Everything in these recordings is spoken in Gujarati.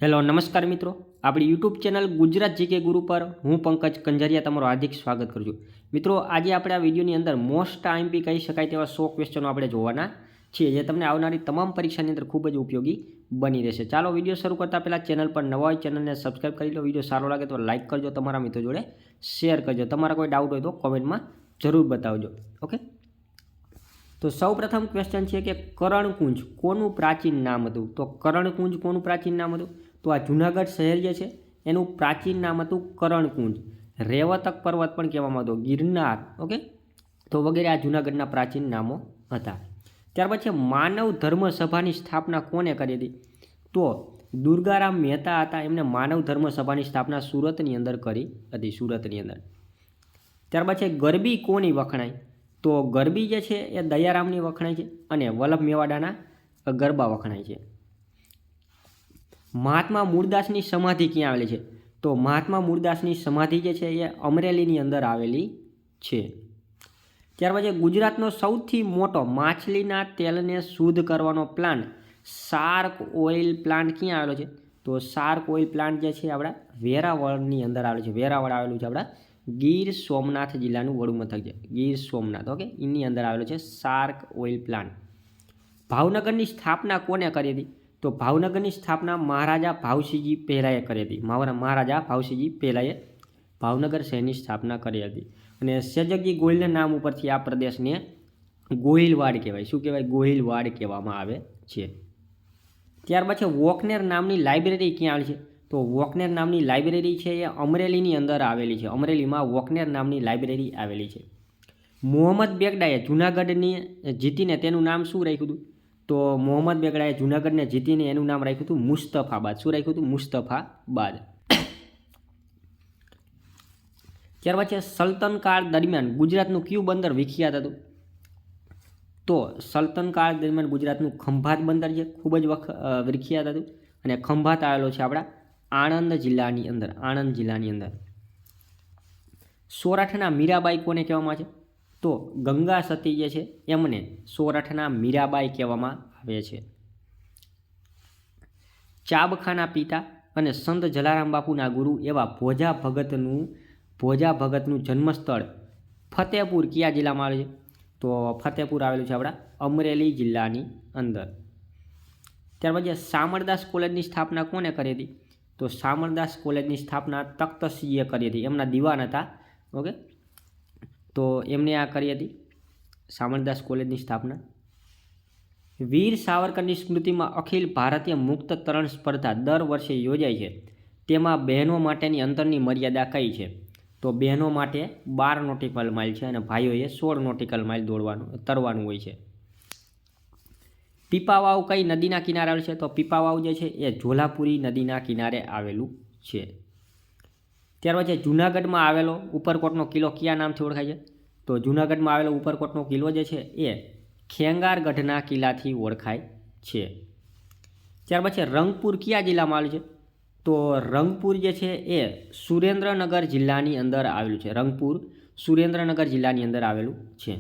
હેલો નમસ્કાર મિત્રો, આપણી યુટ્યુબ ચેનલ ગુજરાત જીકે ગુરુ પર હું પંકજ કંજરિયા તમારું હાર્દિક સ્વાગત કરું છું. મિત્રો, આજે આપણે આ વિડીયોની અંદર મોસ્ટ આઈએમપી કહી શકાય તેવા 100 ક્વેશ્ચનો આપણે જોવાના છીએ, જે તમને આવનારી તમામ પરીક્ષાની અંદર ખૂબ જ ઉપયોગી બની રહેશે. ચાલો વિડીયો શરૂ કરતાં પહેલાં ચેનલ પર નવા હોય ચેનલને સબસ્ક્રાઈબ કરી લો. વિડીયો સારો લાગે તો લાઇક કરજો, તમારા મિત્રો જોડે શેર કરજો. તમારા કોઈ ડાઉટ હોય તો કોમેન્ટમાં જરૂર બતાવજો. ઓકે, તો સૌ પ્રથમ ક્વેશ્ચન છે કે કરણકુંજ કોનું પ્રાચીન નામ હતું? તો કરણકુંજ કોનું પ્રાચીન નામ હતું? તો આ જૂનાગઢ શહેર જે છે એનું પ્રાચીન નામ હતું કરણકુંજ. રેવતક પર્વત પણ કહેવામાં આવતો, ગિરનાર. ઓકે, તો વગેરે આ જૂનાગઢના પ્રાચીન નામો હતા. ત્યાર પછી માનવ ધર્મ સભાની સ્થાપના કોને કરી હતી? તો દુર્ગારામ મહેતા હતા, એમને માનવ ધર્મ સભાની સ્થાપના સુરતની અંદર કરી હતી, સુરતની અંદર. ત્યાર પછી ગરબી કોની વખણાય? તો ગરબી જે છે એ દયારામની વખણાય છે અને વલ્લભ મેવાડાના ગરબા વખણાય છે. મહાત્મા મૂળદાસની સમાધિ ક્યાં આવેલી છે? તો મહાત્મા મૂળદાસની સમાધિ જે છે એ અમરેલીની અંદર આવેલી છે. ત્યાર પછી ગુજરાતનો સૌથી મોટો માછલીના તેલને શુદ્ધ કરવાનો પ્લાન્ટ શાર્ક ઓઇલ પ્લાન્ટ ક્યાં આવેલો છે? તો શાર્ક ઓઇલ પ્લાન્ટ જે છે આપણા વેરાવળની અંદર આવેલું છે. વેરાવળ આવેલું છે આપણા ગીર સોમનાથ જિલ્લાનું વડું મથક છે, ગીર સોમનાથ. ઓકે, એની અંદર આવેલો છે શાર્ક ઓઇલ પ્લાન્ટ. ભાવનગરની સ્થાપના કોને કરી હતી? તો ભાવનગરની સ્થાપના મહારાજા ભાવસિંહજી પહેલાએ કરી હતી. મહારાજા ભાવસિંહજી પહેલાએ ભાવનગર શહેરની સ્થાપના કરી હતી. અને સેજગજી ગોહિલના નામ ઉપરથી આ પ્રદેશને ગોહિલવાડ કહેવાય. શું કહેવાય? ગોહિલવાડ કહેવામાં આવે છે. ત્યાર પછી વોકનેર નામની લાઇબ્રેરી ક્યાં આવેલી છે? તો વોકનેર નામની લાઇબ્રેરી છે એ અમરેલીની અંદર આવેલી છે. અમરેલીમાં વોકનેર નામની લાઇબ્રેરી આવેલી છે. મોહમ્મદ બેગડાએ જૂનાગઢની જીતીને તેનું નામ શું રાખ્યું હતું? તો મોહમ્મદ બેગડાએ જૂનાગઢને જીતીને એનું નામ રાખ્યું હતું મુસ્તફાબાદ. શું રાખ્યું હતું? મુસ્તફાબાદ. ત્યાર પછી સલ્તન કાળ દરમિયાન ગુજરાતનું કયું બંદર વિખ્યાત હતું? તો સલ્તન કાળ દરમિયાન ગુજરાતનું ખંભાત બંદર છે, ખૂબ જ વિખ્યાત હતું. અને ખંભાત આવેલો છે આપણા આણંદ જિલ્લાની અંદર. આણંદ જિલ્લાની અંદર. સૌરાષ્ટ્રના મીરાબાઈ કોને કહેવામાં આવે છે? તો ગંગા સતી જે છે એમને સૌરાષ્ટ્રના મીરાબાઈ કહેવામાં આવે છે. ચાબખાના પિતા અને સંત જલારામ બાપુના ગુરુ એવા ભોજા ભગતનું જન્મસ્થળ ફતેપુર કયા જિલ્લામાં આવેલું છે? તો ફતેપુર આવેલું છે આપણા અમરેલી જિલ્લાની અંદર. ત્યાર પછી શામળદાસ કોલેજની સ્થાપના કોને કરી હતી? તો શામળદાસ કોલેજની સ્થાપના તખ્તસિંહે કરી હતી. એમના દિવાન હતા. ઓકે, તો એમને આ કરી હતી શામળદાસ કોલેજની સ્થાપના. વીર સાવરકરની સ્મૃતિમાં અખિલ ભારતીય મુક્ત તરણ સ્પર્ધા દર વર્ષે યોજાય છે, તેમાં બહેનો માટેની અંતરની મર્યાદા કઈ છે? તો બહેનો માટે 12 નોટિકલ માઇલ છે અને ભાઈઓએ 16 નોટિકલ માઇલ તરવાનું હોય છે. પીપાવાવ કઈ નદીના કિનારે આવેલું છે? તો પીપાવાવ જે છે એ ઝોલાપુરી નદીના કિનારે આવેલું છે. ત્યાર પછી જૂનાગઢમાં આવેલો ઉપરકોટનો કિલ્લો કયા નામથી ઓળખાય છે? તો જૂનાગઢમાં આવેલો ઉપરકોટનો કિલ્લો જે છે એ ખેંગારગઢના કિલ્લાથી ઓળખાય છે. ત્યાર પછી રંગપુર કયા જિલ્લામાં આવેલું છે? તો રંગપુર જે છે એ સુરેન્દ્રનગર જિલ્લાની અંદર આવેલું છે. રંગપુર સુરેન્દ્રનગર જિલ્લાની અંદર આવેલું છે.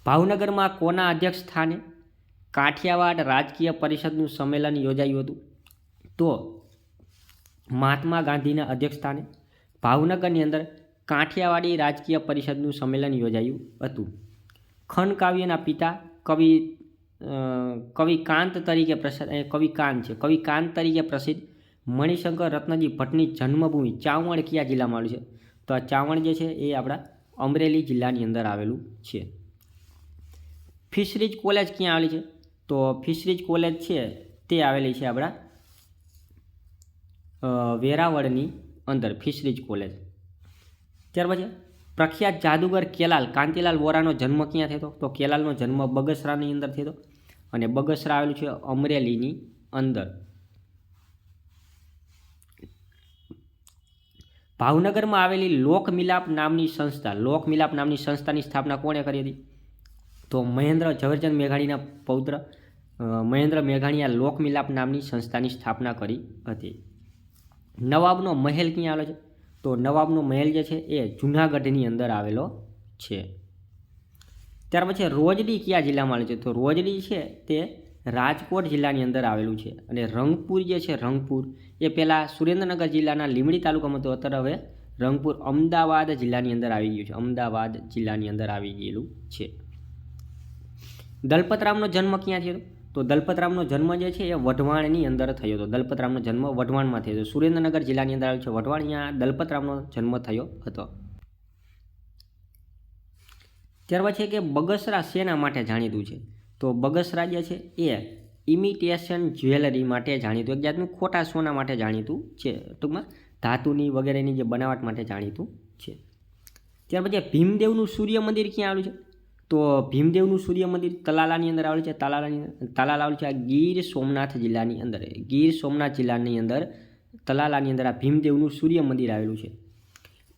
ભાવનગરમાં કોના અધ્યક્ષ સ્થાને કાઠિયાવાડ રાજકીય પરિષદનું સંમેલન યોજાયું હતું? તો મહાત્મા ગાંધીના અધ્યક્ષ સ્થાને ભાવનગરની અંદર કાઠિયાવાડી રાજકીય પરિષદનું સંમેલન યોજાયું હતું. ખંડકાવ્યના પિતા કવિકાંત તરીકે પ્રસિદ્ધ મણિશંકર રત્નજી ભટ્ટની જન્મભૂમિ ચાવણ કયા જિલ્લામાં આવેલું છે? તો આ ચાવણ જે છે એ આપણા અમરેલી જિલ્લાની અંદર આવેલું છે. ફિશરીઝ કોલેજ ક્યાં આવેલી છે? તો ફિશરીઝ કોલેજ છે તે આવેલી છે આપણા વેરાવળની અંદર, ફિશરીઝ કોલેજ. ત્યાર પછી પ્રખ્યાત જાદુગર કેલાલ કાંતિલાલ વોરાનો જન્મ ક્યાં થયો? તો કેલાલનો જન્મ બગસરાની અંદર થયો અને બગસરા આવેલું છે અમરેલીની અંદર. ભાવનગરમાં આવેલી લોકમિલાપ નામની સંસ્થાની સ્થાપના કોણે કરી હતી? તો મહેન્દ્ર ઝવેરચંદ મેઘાણીના પૌત્ર મહેન્દ્ર મેઘાણીએ લોકમિલાપ નામની સંસ્થાની સ્થાપના કરી હતી. નવાબનો મહેલ ક્યાં આવેલો છે? તો નવાબનો મહેલ જે છે એ જૂનાગઢની અંદર આવેલો છે. ત્યાર પછી રોજડી કયા જિલ્લામાં આવેલું છે? તો રોજડી છે તે રાજકોટ જિલ્લાની અંદર આવેલું છે. અને રંગપુર જે છે, રંગપુર એ પહેલાં સુરેન્દ્રનગર જિલ્લાના લીંબડી તાલુકામાં હતું, અત્યારે હવે રંગપુર અમદાવાદ જિલ્લાની અંદર આવી ગયું છે. અમદાવાદ જિલ્લાની અંદર આવી ગયેલું છે. દલપતરામનો જન્મ ક્યાં થયો? તો દલપતરામનો જન્મ જે છે એ વઢવાણની અંદર થયો હતો. દલપતરામનો જન્મ વઢવાણમાં થયો હતો. સુરેન્દ્રનગર જિલ્લાની અંદર આવ્યું છે વઢવાણ, અહીંયા દલપતરામનો જન્મ થયો હતો. ત્યારબાદ છે કે બગસરા શેના માટે જાણીતું છે? તો બગસરા જે છે એ ઇમિટેશન જ્વેલરી માટે જાણીતું, એક જાતનું ખોટા સોના માટે જાણીતું છે. ટૂંકમાં ધાતુની વગેરેની જે બનાવટ માટે જાણીતું છે. ત્યાર પછી ભીમદેવનું સૂર્ય મંદિર ક્યાં આવેલું છે? તો ભીમદેવનું સૂર્ય મંદિર તલાલાની અંદર આવેલું છે. તલાલા આવેલું છે આ ગીર સોમનાથ જિલ્લાની અંદર. ગીર સોમનાથ જિલ્લાની અંદર તલાલાની અંદર આ ભીમદેવનું સૂર્ય મંદિર આવેલું છે.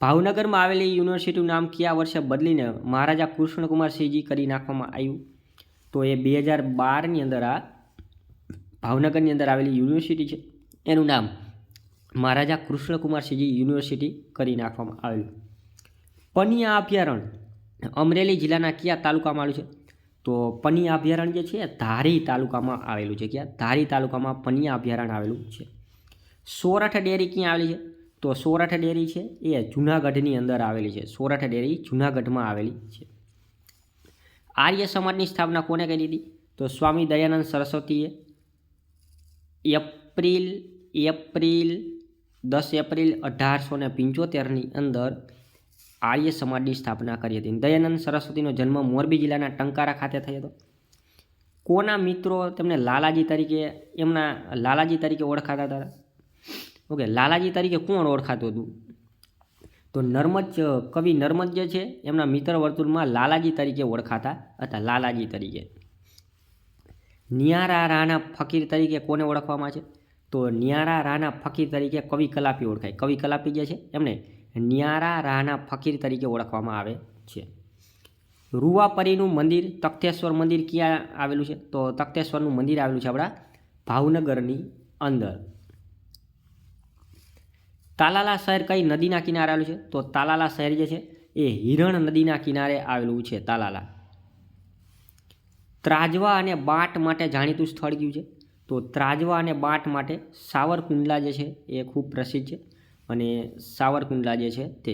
ભાવનગરમાં આવેલી યુનિવર્સિટીનું નામ કયા વર્ષે બદલીને મહારાજા કૃષ્ણકુમારસિંહજી કરી નાખવામાં આવ્યું? તો એ 2012ની અંદર આ ભાવનગરની અંદર આવેલી યુનિવર્સિટી છે એનું નામ મહારાજા કૃષ્ણકુમારસિંહજી યુનિવર્સિટી કરી નાખવામાં આવેલું. પનિયા અભયારણ્ય અમરેલી જિલ્લાના કયા તાલુકામાં આવેલું છે? તો પનિયા અભયારણ્ય જે છે ધારી તાલુકામાં આવેલું છે. ક્યાં? ધારી તાલુકામાં પનિયા અભયારણ્ય આવેલું છે. સોરઠ ડેરી ક્યાં આવેલી છે? તો સોરઠ ડેરી છે એ જૂનાગઢની અંદર આવેલી છે. સોરઠ ડેરી જૂનાગઢમાં આવેલી છે. આર્ય સમાજની સ્થાપના કોને કરી હતી? તો સ્વામી દયાનંદ સરસ્વતીએ એપ્રિલ 10 એપ્રિલ 1875ની અંદર આર્ય સમાજની સ્થાપના કરી હતી. દયાનંદ સરસ્વતીનો જન્મ મોરબી જિલ્લાના ટંકારા ખાતે થયો હતો. કોના મિત્રો તેમને લાલાજી તરીકે ઓળખાતા હતા? ઓકે, લાલાજી તરીકે કોણ ઓળખાતું હતું? તો કવિ નર્મદ જે છે એમના મિત્ર વર્તુળમાં લાલાજી તરીકે ઓળખાતા હતા. લાલાજી તરીકે. નિયારા રાણા ફકીર તરીકે કોને ઓળખવામાં છે? તો નિયારા રાણા ફકીર તરીકે કવિ કલાપી ઓળખાય. કવિ કલાપી જે છે એમને નિયારા રાણા ફકીર તરીકે ઓળખવામાં આવે છે. રૂવાપરીનું મંદિર તખ્તેશ્વર મંદિર ક્યાં આવેલું છે? તો તખ્તેશ્વરનું મંદિર આવેલું છે આપણા ભાવનગરની અંદર. તાલાલા શહેર કઈ નદીના કિનારે આવેલું છે? તો તાલાલા શહેર જે છે એ હિરણ નદીના કિનારે આવેલું છે. તાલાલા. ત્રાજવા અને બાટ માટે જાણીતું સ્થળ કયું છે? તો ત્રાજવા અને બાટ માટે સાવરકુંડલા જે છે એ ખૂબ પ્રસિદ્ધ છે. અને સાવરકુંડલા જે છે તે.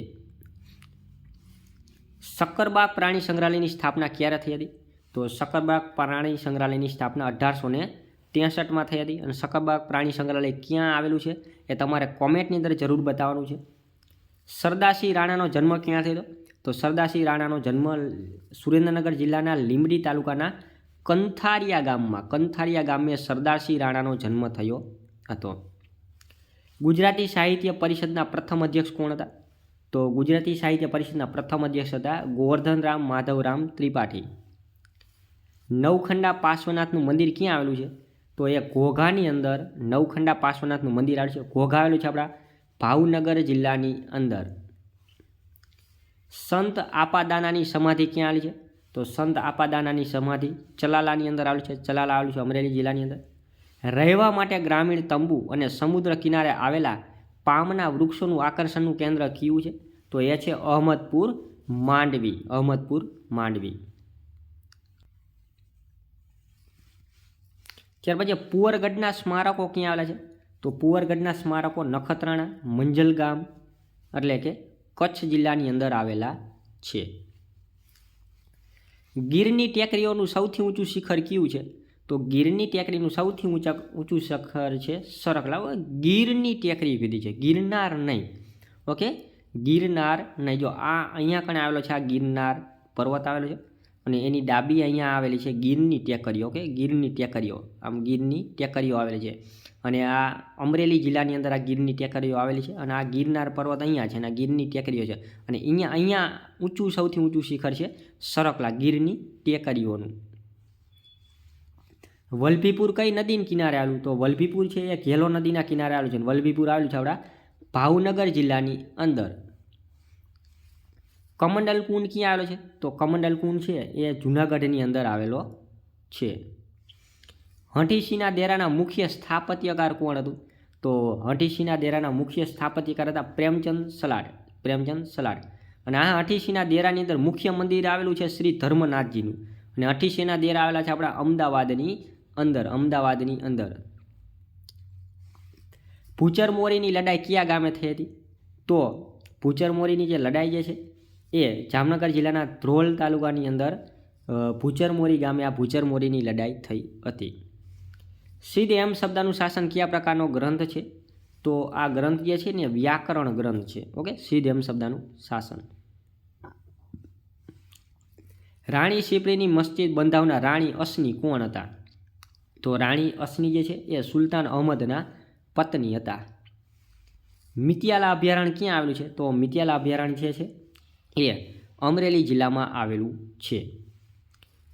સક્કરબાગ પ્રાણી સંગ્રહાલયની સ્થાપના ક્યારે થઈ હતી? તો સક્કરબાગ પ્રાણી સંગ્રહાલયની સ્થાપના 1863માં થઈ હતી. અને સક્કરબાગ પ્રાણી સંગ્રહાલય ક્યાં આવેલું છે એ તમારે કોમેન્ટની અંદર જરૂર બતાવવાનું છે. સરદારસિંહ રાણાનો જન્મ ક્યાં થયો હતો? તો સરદારસિંહ રાણાનો જન્મ સુરેન્દ્રનગર જિલ્લાના લીંબડી તાલુકાના કંથારિયા ગામે સરદારસિંહ રાણાનો જન્મ થયો હતો. ગુજરાતી સાહિત્ય પરિષદના પ્રથમ અધ્યક્ષ કોણ હતા? તો ગુજરાતી સાહિત્ય પરિષદના પ્રથમ અધ્યક્ષ હતા ગોવર્ધનરામ માધવરામ ત્રિપાઠી. નવખંડા પાર્શ્વનાથનું મંદિર ક્યાં આવેલું છે? તો એ ઘોઘાની અંદર નવખંડા પાર્શ્વનાથનું મંદિર આવેલું છે. ઘોઘા આવેલું છે આપણા ભાવનગર જિલ્લાની અંદર. સંત આપાદાનાની સમાધિ ક્યાં આવેલી છે? તો સંત આપાદાનાની સમાધિ ચલાલાની અંદર આવેલું છે. ચલાલા આવેલું છે અમરેલી જિલ્લાની અંદર. રહેવા માટે ગ્રામીણ તંબુ અને સમુદ્ર કિનારે આવેલા પામના વૃક્ષોનું આકર્ષણનું કેન્દ્ર કયું છે? તો એ છે અહમદપુર માંડવી. ત્યાર પછી પુઅરગઢના સ્મારકો ક્યાં આવેલા છે? તો પુઅરગઢના સ્મારકો નખત્રાણા મંજલગામ એટલે કે કચ્છ જિલ્લાની અંદર આવેલા છે. ગીરની ટેકરીઓનું સૌથી ઊંચું શિખર કયું છે? તો ગીરની ટેકરીનું સૌથી ઊંચું શિખર છે સરકલા. ગીરની ટેકરી કીધી છે, ગિરનાર નહીં. ઓકે, ગિરનાર નહીં. જો આ અહીંયા કણે આવેલો છે, આ ગિરનાર પર્વત આવેલો છે અને એની ડાબી અહીંયા આવેલી છે ગીરની ટેકરીઓ. ઓકે, ગીરની ટેકરીઓ, આમ ગીરની ટેકરીઓ આવેલી છે. અને આ અમરેલી જિલ્લાની અંદર આ ગીરની ટેકરીઓ આવેલી છે. અને આ ગિરનાર પર્વત અહીંયા છે અને આ ગીરની ટેકરીઓ છે. અને અહીંયા સૌથી ઊંચું શિખર છે સરકલા, ગીરની ટેકરીઓનું. વલભીપુર કઈ નદીના કિનારે આવેલું? તો વલભીપુર છે એ ઘેલો નદીના કિનારે આવેલું છે. વલભીપુર આવેલું છે આપણા ભાવનગર જિલ્લાની અંદર. કમંડલ કુંડ ક્યાં આવેલો છે? તો કમંડલ કુંડ છે એ જૂનાગઢની અંદર આવેલો છે. હઠીસિંહના દેરાના મુખ્ય સ્થાપત્યકાર કોણ હતું? તો હઠીસિંહના દેરાના મુખ્ય સ્થાપત્યકાર હતા પ્રેમચંદ સલાડ. અને આ હઠીસિંહના દેરાની અંદર મુખ્ય મંદિર આવેલું છે શ્રી ધર્મનાથજીનું. અને હઠીસિંહના દેરા આવેલા છે આપણા અમદાવાદની અંદર, અમદાવાદની અંદર. ભૂચરમોરીની લડાઈ કયા ગામે થઈ હતી? તો ભૂચરમોરીની જે લડાઈ જે છે એ જામનગર જિલ્લાના ધ્રોલ તાલુકાની અંદર ભૂચરમોરી ગામે આ ભૂચરમોરીની લડાઈ થઈ હતી. સિદ્ધ એમ શબ્દનું શાસન કયા પ્રકારનો ગ્રંથ છે? તો આ ગ્રંથ જે છે ને વ્યાકરણ ગ્રંથ છે. ઓકે, સિદ્ધ એમ શબ્દનું શાસન. રાણી સિપ્રીની મસ્જિદ બંધાવનાર રાણી અસની કોણ હતા? તો રાણી અસની જે છે એ સુલતાન અહમદના પત્ની હતા. મિતિયાલા અભયારણ્ય ક્યાં આવેલું છે? તો મિતિયાલા અભયારણ્ય જે છે એ અમરેલી જિલ્લામાં આવેલું છે.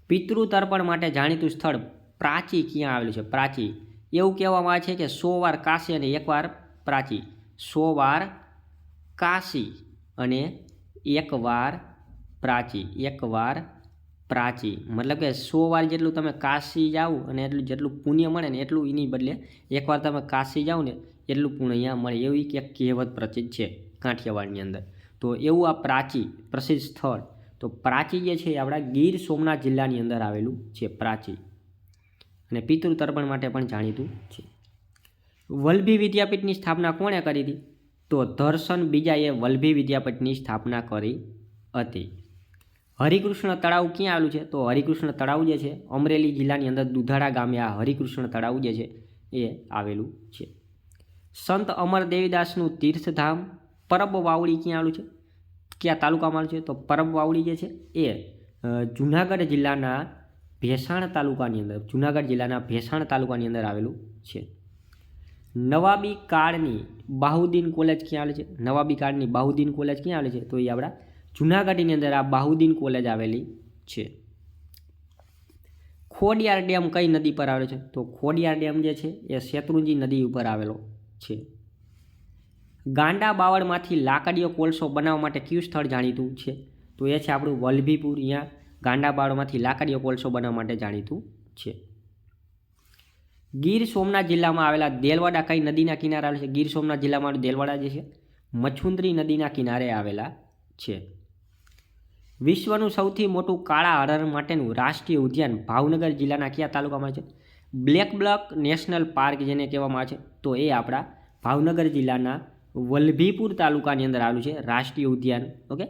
પિતૃ તર્પણ માટે જાણીતું સ્થળ પ્રાચી ક્યાં આવેલું છે? પ્રાચી. એવું કહેવામાં આવે છે કે 100 વાર કાશી અને 1 વાર પ્રાચી. 100 વાર કાશી અને 1 વાર પ્રાચી. 1 વાર પ્રાચી મતલબ કે 100 વાર જેટલું તમે કાશી જાઓ અને જેટલું પુણ્ય મળે ને એટલું એની બદલે 1 વાર તમે કાશી જાઓ ને એટલું પુણ્ય અહીંયા મળે, એવી એક કહેવત પ્રચલિત છે કાઠિયાવાડની અંદર. તો એવું આ પ્રાચી પ્રસિદ્ધ સ્થળ, તો પ્રાચી જે છે એ આપણા ગીર સોમનાથ જિલ્લાની અંદર આવેલું છે પ્રાચી, અને પિતૃ તર્પણ માટે પણ જાણીતું છે. વલ્લભી વિદ્યાપીઠની સ્થાપના કોણે કરી હતી? તો ધરસન બીજાએ વલ્લભી વિદ્યાપીઠની સ્થાપના કરી હતી. હરિકૃષ્ણ તળાવ ક્યાં આવેલું છે? તો હરિકૃષ્ણ તળાવ જે છે અમરેલી જિલ્લાની અંદર દુધાળા ગામે આ હરિકૃષ્ણ તળાવ જે છે એ આવેલું છે. સંત અમર દેવીદાસનું તીર્થધામ પરબ વાવડી ક્યાં આવેલું છે? કયા તાલુકામાં આવેલું છે? તો પરબ વાવડી જે છે એ જુનાગઢ જિલ્લાના ભેસાણ તાલુકાની અંદર, જુનાગઢ જિલ્લાના ભેસાણ તાલુકાની અંદર આવેલું છે. નવાબી કાળની બાહુદ્દીન કોલેજ ક્યાં આવેલી છે? નવાબી કાળની બાહુદ્દીન કોલેજ ક્યાં આવેલી છે? તો એ આપણા જુનાગઢની અંદર આ બાહુદ્દીન કોલેજ આવેલી છે. ખોડિયાર ડેમ કઈ નદી પર આવેલો છે? તો ખોડિયાર ડેમ જે છે એ શેત્રુંજી નદી ઉપર આવેલો છે. ગાંડા બાવળમાંથી લાકડીઓ કોલસો બનાવવા માટે કયું સ્થળ જાણીતું છે? તો એ છે આપણું વલ્લભીપુર. અહીંયા ગાંડા બાવળમાંથી લાકડીઓ કોલસો બનાવવા માટે જાણીતું છે. ગીર સોમનાથ જિલ્લામાં આવેલા દેલવાડા કઈ નદીના કિનારે આવેલા છે? ગીર સોમનાથ જિલ્લામાં દેલવાડા જે છે મછુંદરી નદીના કિનારે આવેલા છે. વિશ્વનું સૌથી મોટું કાળા હરણ માટેનું રાષ્ટ્રીય ઉદ્યાન ભાવનગર જિલ્લાના કયા તાલુકામાં છે? બ્લેક બક નેશનલ પાર્ક જેને કહેવામાં આવે છે, તો એ આપણા ભાવનગર જિલ્લાના વલ્લભીપુર તાલુકાની અંદર આવેલું છે રાષ્ટ્રીય ઉદ્યાન. Okay,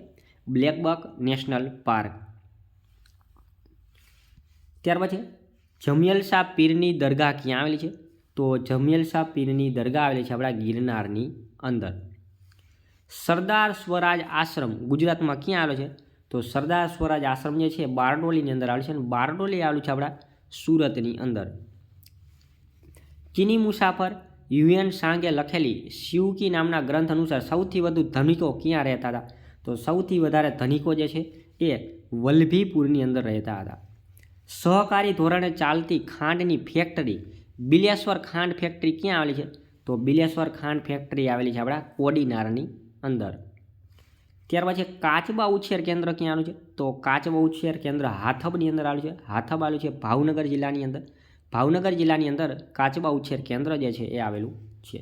black buck national park. ત્યાર પછી જમિયલશાહ પીરની દરગાહ ક્યાં આવેલી છે? તો જમિયલશાહ પીરની દરગાહ આવેલી છે આપણા ગિરનારની અંદર. સરદાર સ્વરાજ આશ્રમ ગુજરાતમાં ક્યાં આવેલો છે? તો સરદાર સ્વરાજ આશ્રમ જે છે બારડોલીની અંદર આવેલું છે, અને બારડોલી આવેલું છે આપણા સુરતની અંદર. ચીની મુસાફર યુએન સાંગે લખેલી શિવકી નામના ગ્રંથ અનુસાર સૌથી વધુ ધનિકો ક્યાં રહેતા હતા? તો સૌથી વધારે ધનિકો જે છે એ વલ્લભીપુરની અંદર રહેતા હતા. સહકારી ધોરણે ચાલતી ખાંડની ફેક્ટરી બિલેશ્વર ખાંડ ફેક્ટરી ક્યાં આવેલી છે? તો બિલેશ્વર ખાંડ ફેક્ટરી આવેલી છે આપણા કોડીનારની અંદર. ત્યાર પછી કાચબા ઉછેર કેન્દ્ર ક્યાં આવેલું છે? તો કાચબા ઉછેર કેન્દ્ર હાથબની અંદર આવેલું છે. હાથબ આવેલું છે ભાવનગર જિલ્લાની અંદર. ભાવનગર જિલ્લાની અંદર કાચબા ઉછેર કેન્દ્ર જે છે એ આવેલું છે.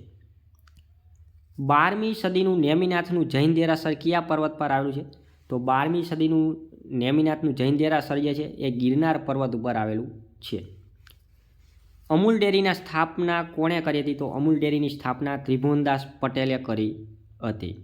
12મી સદીનું નેમિનાથનું જૈન દેરાસર કયા પર્વત પર આવેલું છે? તો 12મી સદીનું નેમિનાથનું જૈન દેરાસર જે છે એ ગિરનાર પર્વત ઉપર આવેલું છે. અમૂલ ડેરીના સ્થાપના કોણે કરી હતી? તો અમૂલ ડેરીની સ્થાપના ત્રિભુવનદાસ પટેલે કરી હતી.